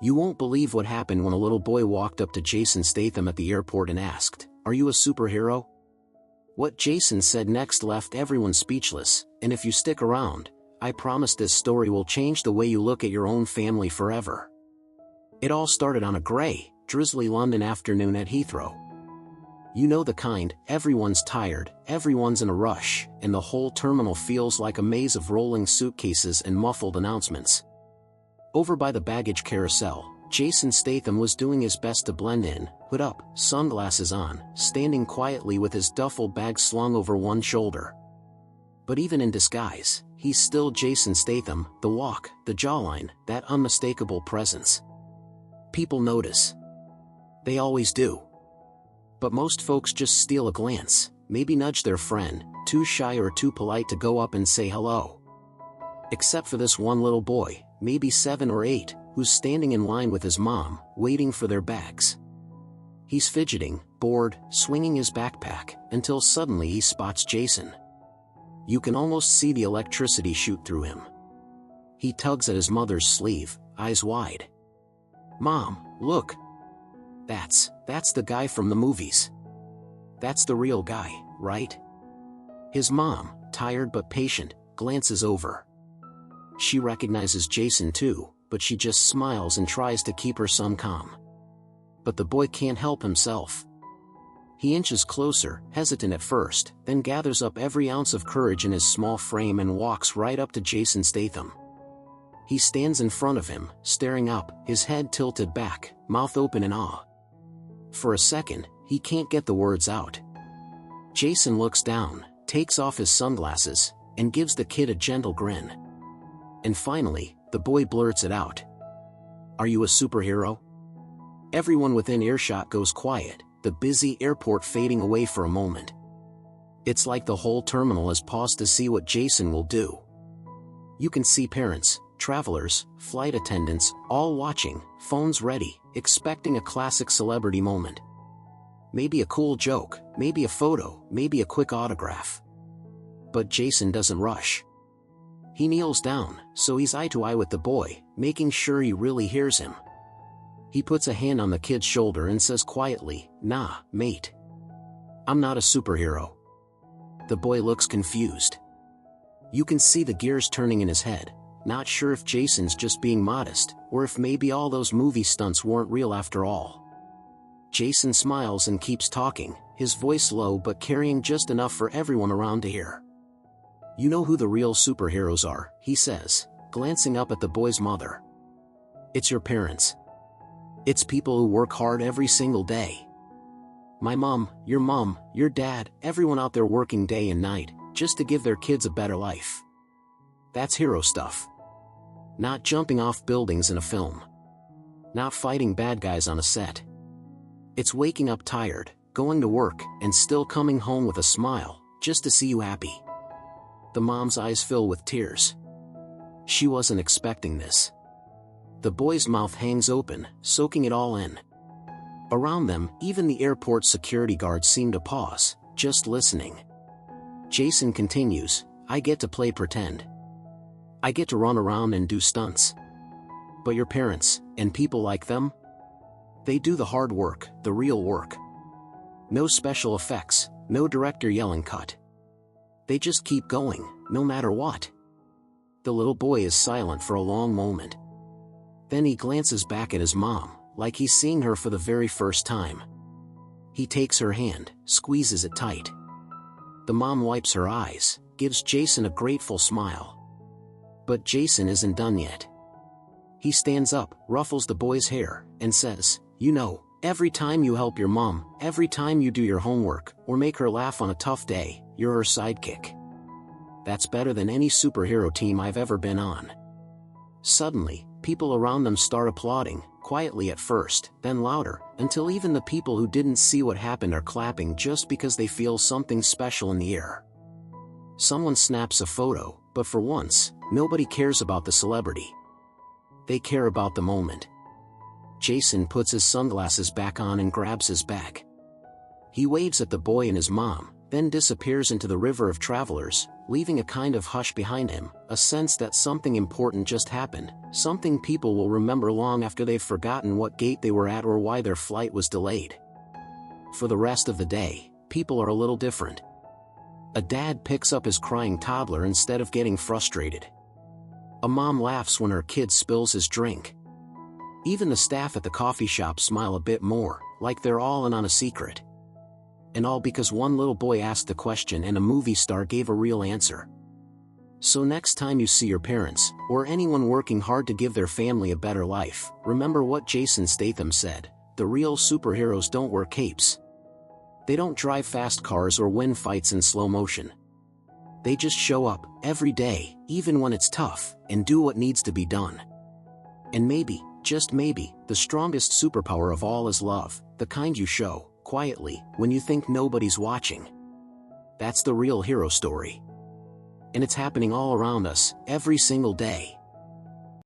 You won't believe what happened when a little boy walked up to Jason Statham at the airport and asked, "Are you a superhero?" What Jason said next left everyone speechless, and if you stick around, I promise this story will change the way you look at your own family forever. It all started on a grey, drizzly London afternoon at Heathrow. You know the kind, everyone's tired, everyone's in a rush, and the whole terminal feels like a maze of rolling suitcases and muffled announcements. Over by the baggage carousel, Jason Statham was doing his best to blend in, hood up, sunglasses on, standing quietly with his duffel bag slung over one shoulder. But even in disguise, he's still Jason Statham, the walk, the jawline, that unmistakable presence. People notice. They always do. But most folks just steal a glance, maybe nudge their friend, too shy or too polite to go up and say hello. Except for this one little boy, maybe 7 or 8, who's standing in line with his mom, waiting for their bags. He's fidgeting, bored, swinging his backpack, until suddenly he spots Jason. You can almost see the electricity shoot through him. He tugs at his mother's sleeve, eyes wide. "Mom, look! That's the guy from the movies. That's the real guy, right?" His mom, tired but patient, glances over. She recognizes Jason too, but she just smiles and tries to keep her son calm. But the boy can't help himself. He inches closer, hesitant at first, then gathers up every ounce of courage in his small frame and walks right up to Jason Statham. He stands in front of him, staring up, his head tilted back, mouth open in awe. For a second, he can't get the words out. Jason looks down, takes off his sunglasses, and gives the kid a gentle grin. And finally, the boy blurts it out. "Are you a superhero?" Everyone within earshot goes quiet, the busy airport fading away for a moment. It's like the whole terminal has paused to see what Jason will do. You can see parents, travelers, flight attendants, all watching, phones ready, expecting a classic celebrity moment. Maybe a cool joke, maybe a photo, maybe a quick autograph. But Jason doesn't rush. He kneels down, so he's eye to eye with the boy, making sure he really hears him. He puts a hand on the kid's shoulder and says quietly, "Nah, mate. I'm not a superhero." The boy looks confused. You can see the gears turning in his head, not sure if Jason's just being modest, or if maybe all those movie stunts weren't real after all. Jason smiles and keeps talking, his voice low but carrying just enough for everyone around to hear. "You know who the real superheroes are," he says, glancing up at the boy's mother. "It's your parents. It's people who work hard every single day. My mom, your dad, everyone out there working day and night, just to give their kids a better life. That's hero stuff. Not jumping off buildings in a film. Not fighting bad guys on a set. It's waking up tired, going to work, and still coming home with a smile, just to see you happy." The mom's eyes fill with tears. She wasn't expecting this. The boy's mouth hangs open, soaking it all in. Around them, even the airport security guards seem to pause, just listening. Jason continues, "I get to play pretend. I get to run around and do stunts. But your parents, and people like them? They do the hard work, the real work. No special effects, no director yelling cut. They just keep going, no matter what." The little boy is silent for a long moment. Then he glances back at his mom, like he's seeing her for the very first time. He takes her hand, squeezes it tight. The mom wipes her eyes, gives Jason a grateful smile. But Jason isn't done yet. He stands up, ruffles the boy's hair, and says, "You know, every time you help your mom, every time you do your homework, or make her laugh on a tough day, you're her sidekick. That's better than any superhero team I've ever been on." Suddenly, people around them start applauding, quietly at first, then louder, until even the people who didn't see what happened are clapping just because they feel something special in the air. Someone snaps a photo, but for once, nobody cares about the celebrity. They care about the moment. Jason puts his sunglasses back on and grabs his bag. He waves at the boy and his mom, then disappears into the river of travelers, leaving a kind of hush behind him, a sense that something important just happened, something people will remember long after they've forgotten what gate they were at or why their flight was delayed. For the rest of the day, people are a little different. A dad picks up his crying toddler instead of getting frustrated. A mom laughs when her kid spills his drink. Even the staff at the coffee shop smile a bit more, like they're all in on a secret. And all because one little boy asked a question and a movie star gave a real answer. So next time you see your parents, or anyone working hard to give their family a better life, remember what Jason Statham said: the real superheroes don't wear capes. They don't drive fast cars or win fights in slow motion. They just show up, every day, even when it's tough, and do what needs to be done. And maybe, just maybe, the strongest superpower of all is love, the kind you show, quietly, when you think nobody's watching. That's the real hero story. And it's happening all around us, every single day.